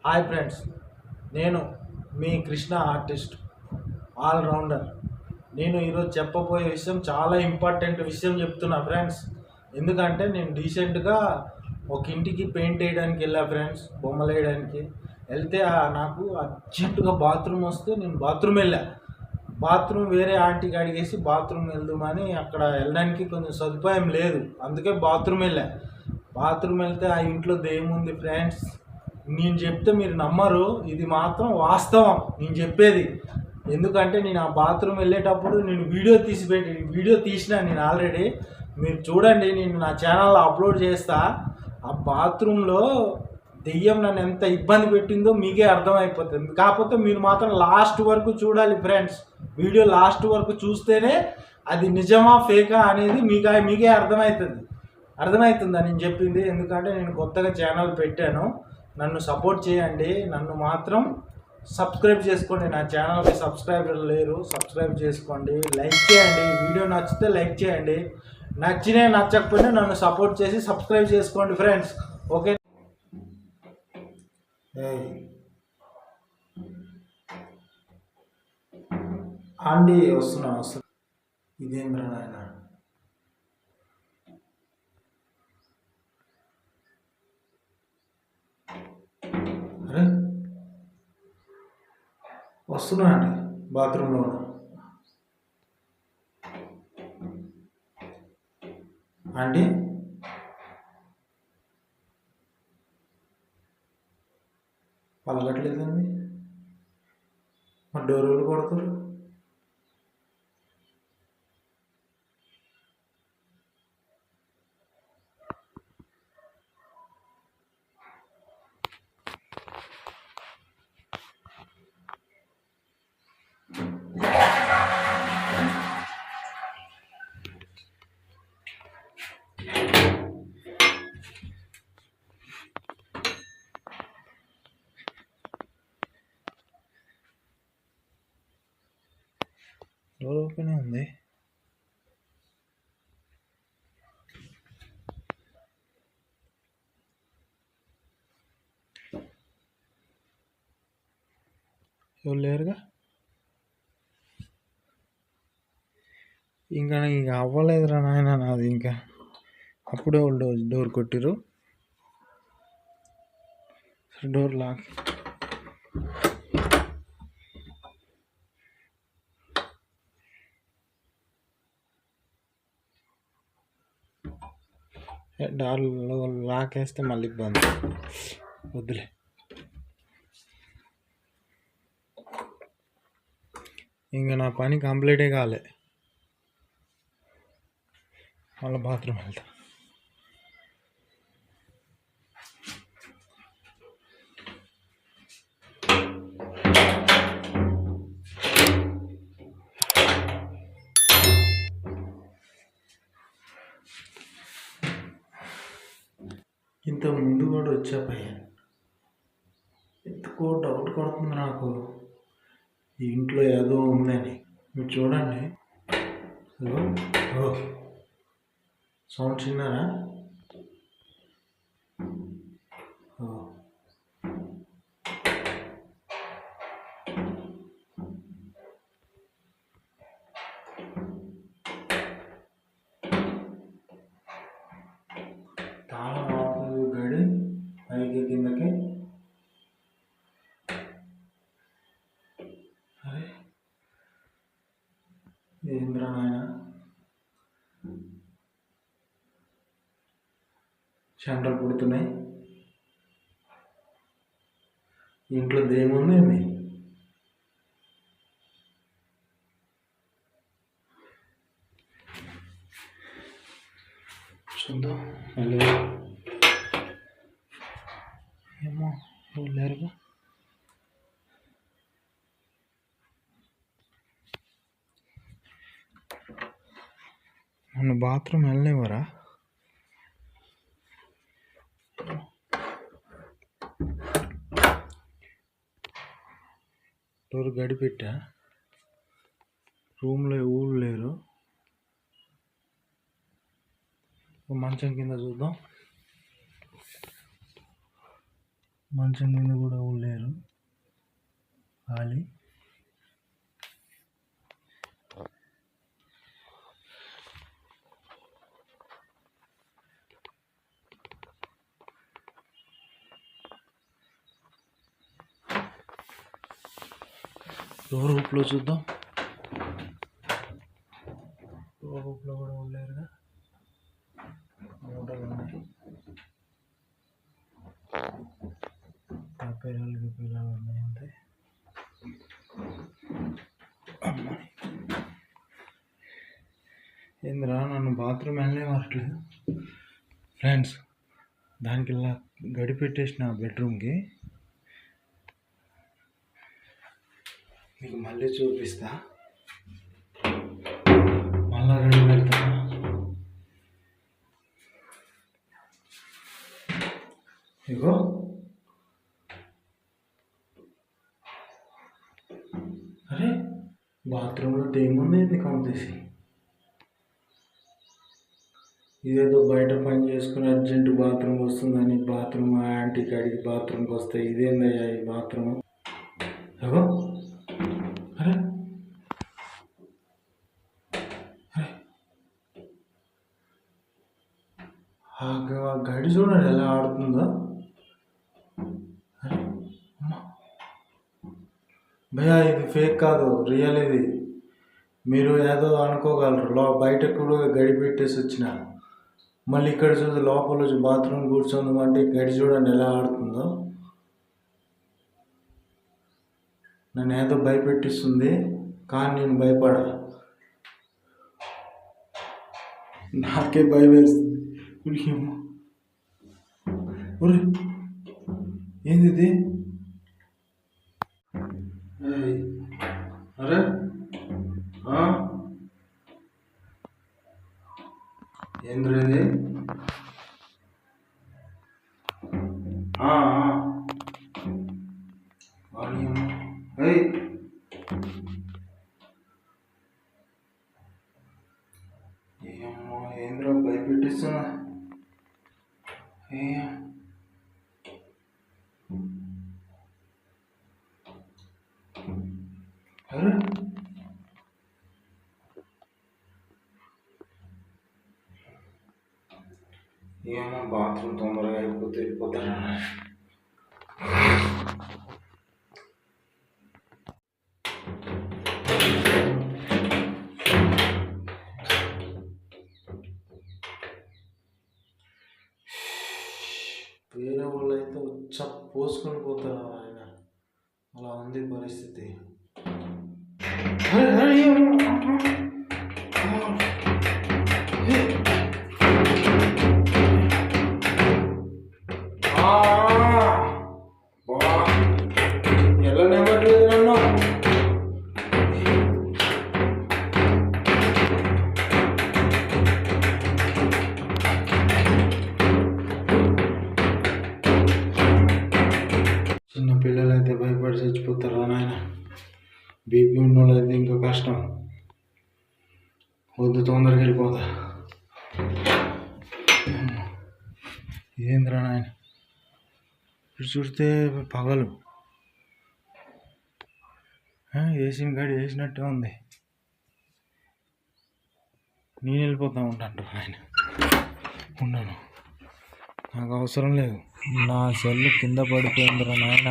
Hi friends, నేను మీ Krishna artist allrounder. నేను ఈరోజు చెప్పబోయే విషయం చాలా ఇంపార్టెంట్ విషయం చెప్తున్నా ఫ్రెండ్స్. ఎందుకంటే నేను రీసెంట్గా ఒక ఇంటికి పెయింట్ వేయడానికి వెళ్ళా ఫ్రెండ్స్, బొమ్మలు వేయడానికి వెళ్తే నాకు అర్జెంటుగా బాత్రూమ్ వస్తే నేను బాత్రూమ్ వెళ్ళా. బాత్రూమ్ వేరే ఆంటీకి అడిగేసి బాత్రూమ్ వెళ్దామని అక్కడ వెళ్ళడానికి కొంచెం సదుపాయం లేదు, అందుకే బాత్రూమ్ వెళ్ళా. బాత్రూమ్ వెళ్తే ఆ ఇంట్లో దేముంది ఫ్రెండ్స్, నేను చెప్తే మీరు నమ్మరు, ఇది మాత్రం వాస్తవం నేను చెప్పేది. ఎందుకంటే నేను ఆ బాత్రూమ్ వెళ్ళేటప్పుడు నేను వీడియో తీసిన నేను ఆల్రెడీ, మీరు చూడండి, నేను నా ఛానల్లో అప్లోడ్ చేస్తా. ఆ బాత్రూంలో దెయ్యం నన్ను ఎంత ఇబ్బంది పెట్టిందో మీకే అర్థమైపోతుంది. కాకపోతే మీరు మాత్రం లాస్ట్ వరకు చూడాలి ఫ్రెండ్స్. వీడియో లాస్ట్ వరకు చూస్తేనే అది నిజమా ఫేకా అనేది మీకే అర్థమవుతుందా నేను చెప్పింది. ఎందుకంటే నేను కొత్తగా ఛానల్ పెట్టాను, నన్ను సపోర్ట్ చేయండి. నన్ను మాత్రం సబ్స్క్రైబ్ చేసుకోండి. నా ఛానల్కి సబ్స్క్రైబర్ లేరు, సబ్స్క్రైబ్ చేసుకోండి, లైక్ చేయండి. వీడియో నచ్చితే లైక్ చేయండి, నచ్చకపోయినా నన్ను సపోర్ట్ చేసి సబ్స్క్రైబ్ చేసుకోండి ఫ్రెండ్స్. ఓకే. ఆంటీ వస్తున్నా. ఇదేంద్రా నాయన, అరే వస్తున్నా అండి, బాత్రూంలో ఆంటీ. పలకట్లేదండి, మా డోర్ ఎవరు కొడతారు? డోర్ ఓపెన్ ఉంది. ఎవరు లేరుగా. ఇంకా అవ్వలేదురా నాయన నాది. ఇంకా అప్పుడే వాళ్ళు డోర్ కొట్టిరు. Door lock. డోర్లో లాక్ వేస్తే మళ్ళీ ఇబ్బంది, వద్దులే. ఇంకా నా పని కంప్లీటే కాలే, మళ్ళీ బాత్రూమ్ వెళ్తా. ఇంత ముందు కూడా వచ్చా పయ్య, ఎందుకో డౌట్ కొడుతుంది నాకు ఈ ఇంట్లో ఏదో ఉందని. మీరు చూడండి, సౌండ్ చిన్నారా? తాళం ఆపుతుంది గడి పైకి కిందకి. అరే ఏంద్రా నాయన, చెంటలు పుడుతున్నాయి. ఇంట్లో దేముంది? చూద్దాం. ఏమో లేరుగా. నన్ను బాత్రూమ్ వెళ్ళలేవరా? డోర్ గడి పెట్టా, రూమ్లో ఎవరు లేరు. మంచం కింద చూద్దాం. మంచం కింద కూడా లేరు ఖాళీ. డోర్ హుక్లో చూద్దాం. డోర్ హుక్లో కూడా లేరుగా. మూటలు ఉన్నాయి. పిల్లలకి పిల్లలు ఉన్నాయి అంతే. ఏందిరా నన్ను బాత్రూమ్ వెళ్ళలేమట్లేదు ఫ్రెండ్స్. దానికి ఇలా గడిపెట్టేసిన బెడ్రూమ్కి. మీకు మళ్ళీ చూపిస్తా. మళ్ళా గడి పెడతా. ఇగో అరే బాత్రూంలో దేముంది ఇది కంపేసి. ఇదేదో బయట పని చేసుకుని అర్జెంటు బాత్రూమ్ వస్తుందని బాత్రూమ్ యాంటీ కాడికి బాత్రూమ్కి వస్తే ఇదేందయ్యా ఈ బాత్రూమ్. అగో అరే అరే ఆ గడి చూడండి ఎలా ఆడుతుందో. అరే అమ్మా భయ్యా ఇది ఫేక్ కాదు, రియల్. ఇది మీరు ఏదో అనుకోగలరు. బయట కూడా గడి పెట్టేసి వచ్చిన మళ్ళీ ఇక్కడ చూసి లోపల బాత్రూమ్ కూర్చొందామంటే గడి చూడండి ఎలా ఆడుతుందో. నన్ను ఏదో భయపెట్టిస్తుంది కానీ నేను భయపడా. నాకే భయం వేస్తుంది. ఏంది ఇది? అరే ఏంద్రా ఇది? ఏమో ఏంద్రా భయపెట్టిస్తున్నా. అరే ఏమో బాత్రూమ్ తొందరగా అయిపోతే వెళ్ళిపోతారా. వేరే వాళ్ళు అయితే వచ్చ పోసుకొని పోతారు ఆయన. అలా ఉంది పరిస్థితి. ఎల్లనివ్వట్లేదు నన్ను. చిన్న పిల్లలు అయితే భయపడి చచ్చిపోతారా నాయన. బీపీ ఉన్న వాళ్ళు అయితే ఇంకా కష్టం. వద్దు తొందరగా వెళ్ళిపోతా. ఏంద్రా నాయన ఇటు చూస్తే పగలు వేసిన గాడి వేసినట్టే ఉంది. నేను వెళ్ళిపోతా ఉంటాను ఆయన. ఉన్నాను, నాకు అవసరం లేదు. నా సెల్ కింద పడిపోయిందిరా నాయన.